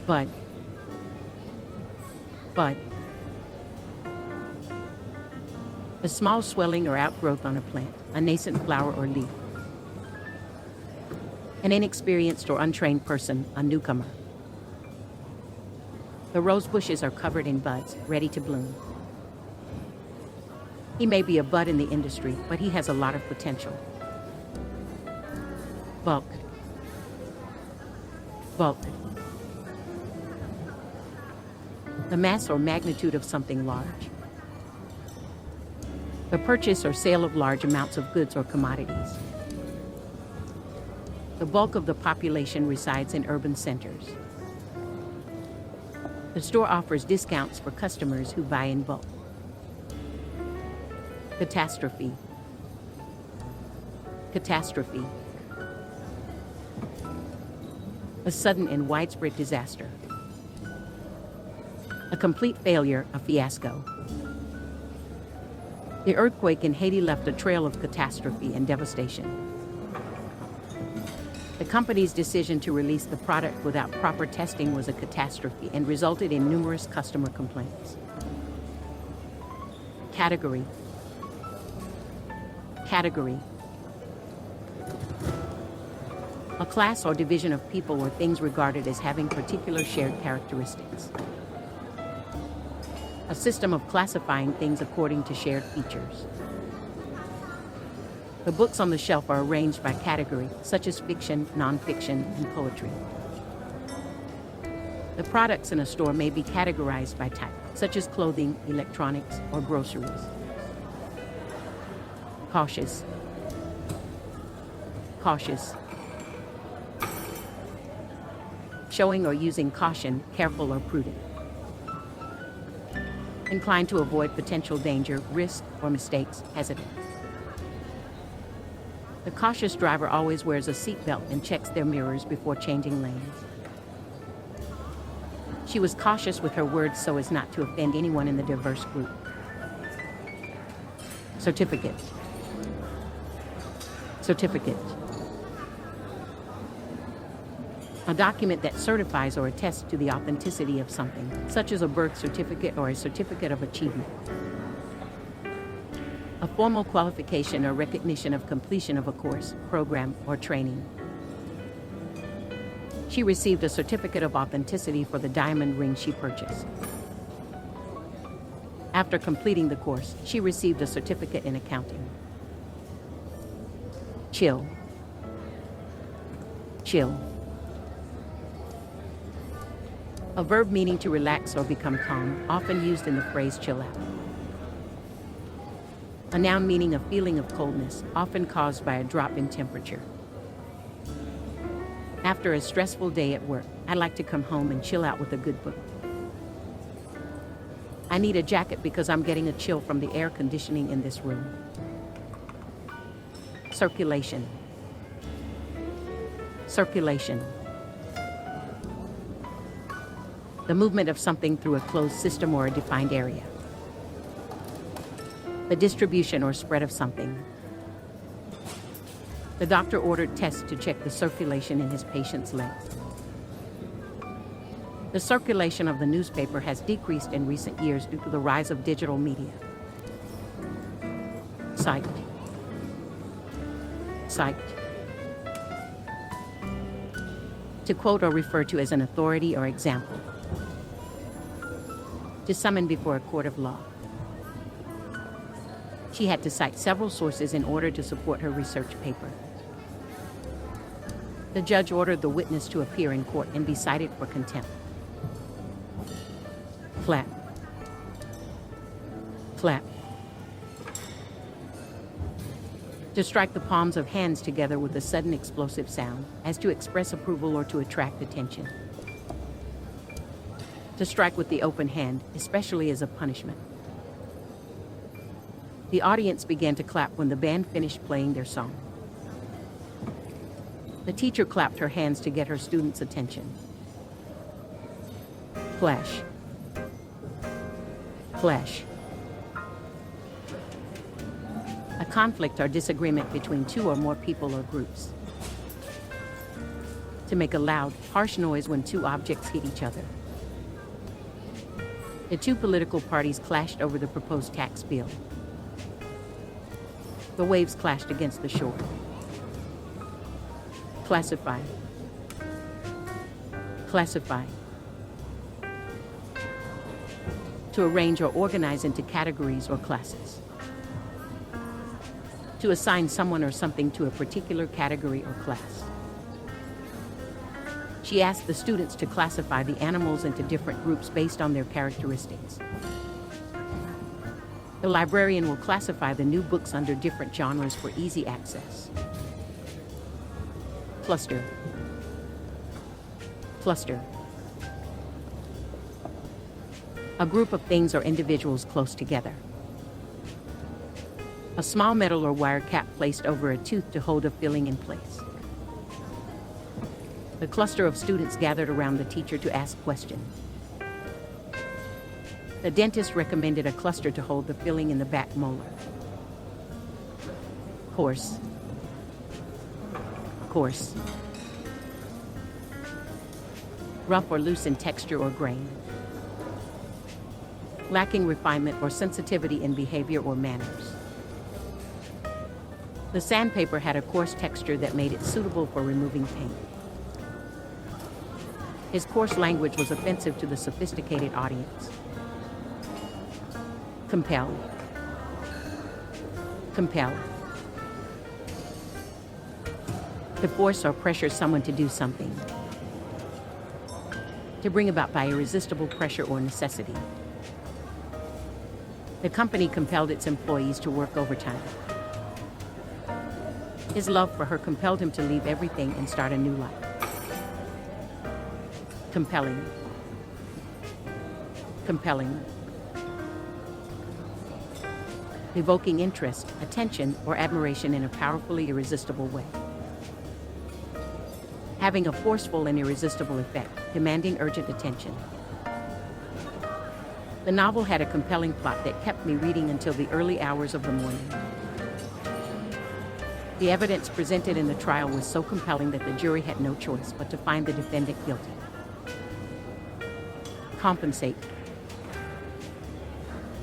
Bud. Bud. A small swelling or outgrowth on a plant, a nascent flower or leaf. An inexperienced or untrained person, a newcomer. The rose bushes are covered in buds, ready to bloom. He may be a bud in the industry, but he has a lot of potential. Bulk. Bulk. The mass or magnitude of something large. The purchase or sale of large amounts of goods or commodities. The bulk of the population resides in urban centers. The store offers discounts for customers who buy in bulk. Catastrophe. Catastrophe. A sudden and widespread disaster. A complete failure, a fiasco. The earthquake in Haiti left a trail of catastrophe and devastation. The company's decision to release the product without proper testing was a catastrophe and resulted in numerous customer complaints. Category. Category. A class or division of people or things regarded as having particular shared characteristics. A system of classifying things according to shared features. The books on the shelf are arranged by category, such as fiction, nonfiction, and poetry. The products in a store may be categorized by type, such as clothing, electronics, or groceries. Cautious. Cautious. Showing or using caution, careful or prudent. Inclined to avoid potential danger, risk, or mistakes, hesitant. The cautious driver always wears a seatbelt and checks their mirrors before changing lanes. She was cautious with her words so as not to offend anyone in the diverse group. Certificate. Certificate. A document that certifies or attests to the authenticity of something, such as a birth certificate or a certificate of achievement. A formal qualification or recognition of completion of a course, program, or training. She received a certificate of authenticity for the diamond ring she purchased. After completing the course, she received a certificate in accounting. Chill. Chill. A verb meaning to relax or become calm, often used in the phrase chill out. A noun meaning a feeling of coldness, often caused by a drop in temperature. After a stressful day at work, I like to come home and chill out with a good book. I need a jacket because I'm getting a chill from the air conditioning in this room. Circulation. Circulation. The movement of something through a closed system or a defined area. The distribution or spread of something. The doctor ordered tests to check the circulation in his patient's legs. The circulation of the newspaper has decreased in recent years due to the rise of digital media. Psyched. Psyched. To quote or refer to as an authority or example. To summon before a court of law. She had to cite several sources in order to support her research paper. The judge ordered the witness to appear in court and be cited for contempt. Flap. Flap. To strike the palms of hands together with a sudden explosive sound, as to express approval or to attract attention. To strike with the open hand, especially as a punishment. The audience began to clap when the band finished playing their song. The teacher clapped her hands to get her students' attention. Clash. Clash. A conflict or disagreement between two or more people or groups. to make a loud, harsh noise when two objects hit each other. The two political parties clashed over the proposed tax bill. The waves clashed against the shore. Classify. Classify. To arrange or organize into categories or classes. To assign someone or something to a particular category or class. She asked the students to classify the animals into different groups based on their characteristics. The librarian will classify the new books under different genres for easy access. Cluster. Cluster. A group of things or individuals close together. A small metal or wire cap placed over a tooth to hold a filling in place. The cluster of students gathered around the teacher to ask questions. The dentist recommended a cluster to hold the filling in the back molar. Coarse. Coarse. Rough or loose in texture or grain. Lacking refinement or sensitivity in behavior or manners. The sandpaper had a coarse texture that made it suitable for removing paint. His coarse language was offensive to the sophisticated audience. Compel. Compel. To force or pressure someone to do something. To bring about by irresistible pressure or necessity. The company compelled its employees to work overtime. His love for her compelled him to leave everything and start a new life. Compelling. Compelling. Evoking interest, attention, or admiration in a powerfully irresistible way. Having a forceful and irresistible effect, demanding urgent attention. The novel had a compelling plot that kept me reading until the early hours of the morning. The evidence presented in the trial was so compelling that the jury had no choice but to find the defendant guilty. Compensate.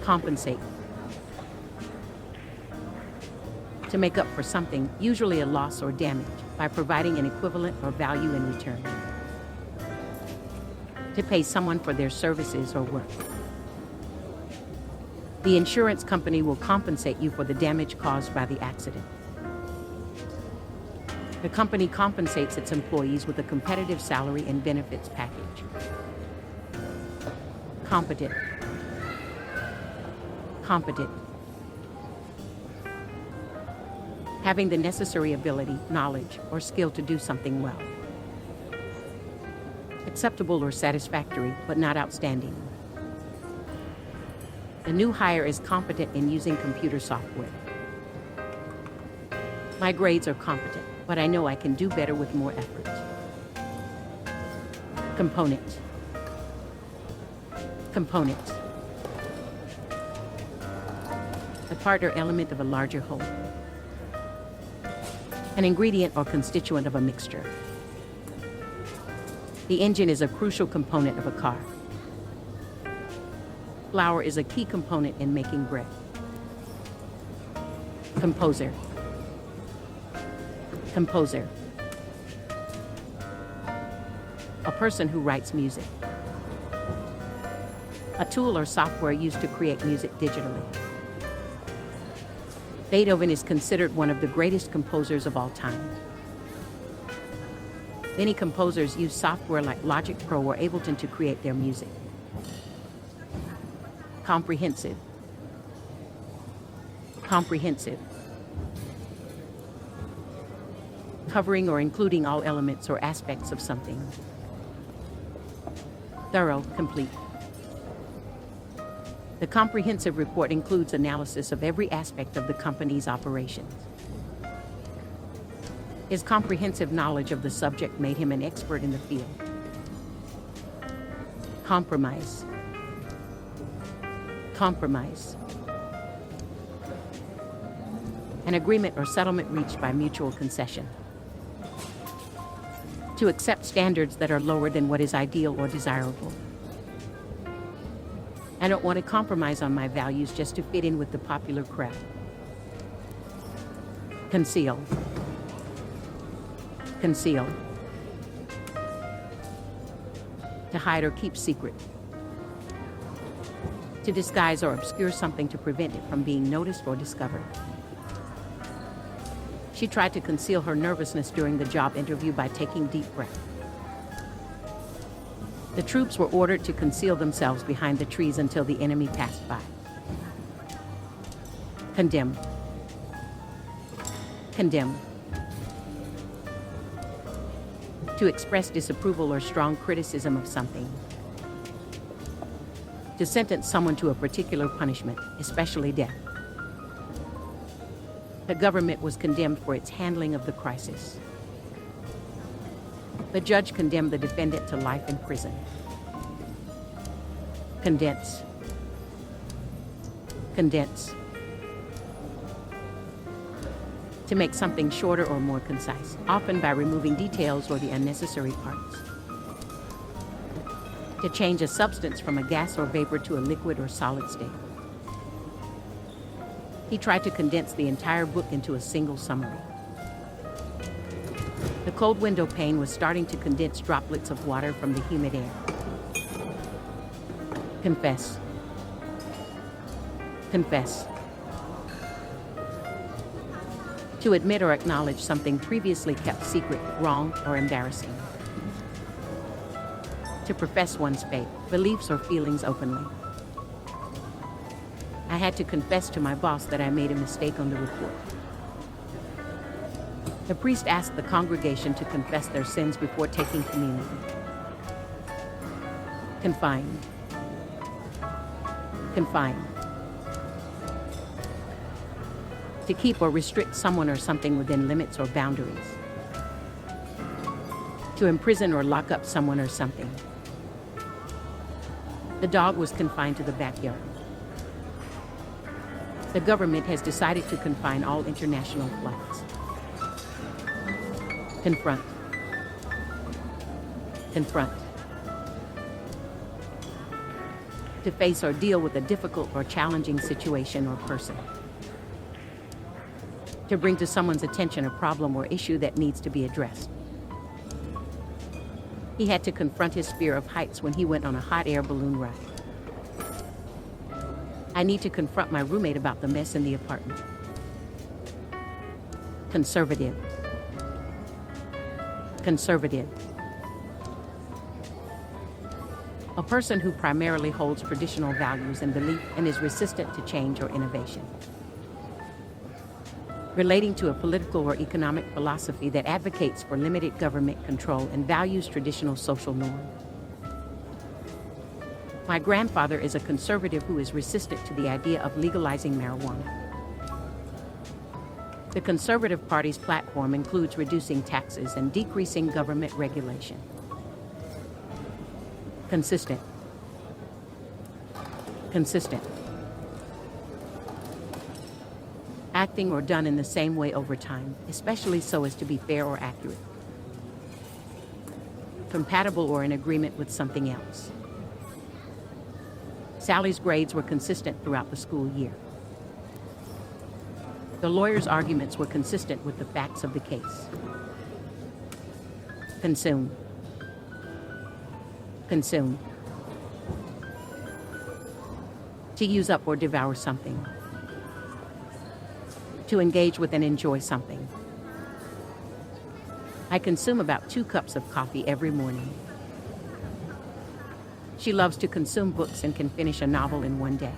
Compensate. To make up for something, usually a loss or damage, by providing an equivalent or value in return. To pay someone for their services or work. The insurance company will compensate you for the damage caused by the accident. The company compensates its employees with a competitive salary and benefits package. Competent. Competent. Having the necessary ability, knowledge, or skill to do something well. Acceptable or satisfactory, but not outstanding. The new hire is competent in using computer software. My grades are competent, but I know I can do better with more effort. Component. Component. A part or element of a larger whole. An ingredient or constituent of a mixture. The engine is a crucial component of a car. Flour is a key component in making bread. Composer. Composer. A person who writes music. A tool or software used to create music digitally. Beethoven is considered one of the greatest composers of all time. Many composers use software like Logic Pro or Ableton to create their music. Comprehensive. Comprehensive. Covering or including all elements or aspects of something. Thorough, complete. The comprehensive report includes analysis of every aspect of the company's operations. His comprehensive knowledge of the subject made him an expert in the field. Compromise. Compromise. An agreement or settlement reached by mutual concession. To accept standards that are lower than what is ideal or desirable. I don't want to compromise on my values just to fit in with the popular crowd. Conceal. Conceal. To hide or keep secret. To disguise or obscure something to prevent it from being noticed or discovered. She tried to conceal her nervousness during the job interview by taking deep breaths. The troops were ordered to conceal themselves behind the trees until the enemy passed by. Condemn. Condemn. To express disapproval or strong criticism of something. To sentence someone to a particular punishment, especially death. The government was condemned for its handling of the crisis. The judge condemned the defendant to life in prison. Condense. Condense. To make something shorter or more concise, often by removing details or the unnecessary parts. To change a substance from a gas or vapor to a liquid or solid state. He tried to condense the entire book into a single summary. The cold window pane was starting to condense droplets of water from the humid air. Confess. Confess. To admit or acknowledge something previously kept secret, wrong, or embarrassing. To profess one's faith, beliefs, or feelings openly. I had to confess to my boss that I made a mistake on the report. The priest asked the congregation to confess their sins before taking communion. Confine. Confine. To keep or restrict someone or something within limits or boundaries. To imprison or lock up someone or something. The dog was confined to the backyard. The government has decided to confine all international flights. Confront. Confront. To face or deal with a difficult or challenging situation or person. To bring to someone's attention a problem or issue that needs to be addressed. He had to confront his fear of heights when he went on a hot air balloon ride. I need to confront my roommate about the mess in the apartment. Conservative. Conservative. A person who primarily holds traditional values and belief and is resistant to change or innovation. Relating to a political or economic philosophy that advocates for limited government control and values traditional social norms. My grandfather is a conservative who is resistant to the idea of legalizing marijuana. The Conservative Party's platform includes reducing taxes and decreasing government regulation. Consistent. Consistent. Acting or done in the same way over time, especially so as to be fair or accurate. Compatible or in agreement with something else. Sally's grades were consistent throughout the school year. The lawyer's arguments were consistent with the facts of the case. Consume. Consume. To use up or devour something. To engage with and enjoy something. I consume about 2 cups of coffee every morning. She loves to consume books and can finish a novel in one day.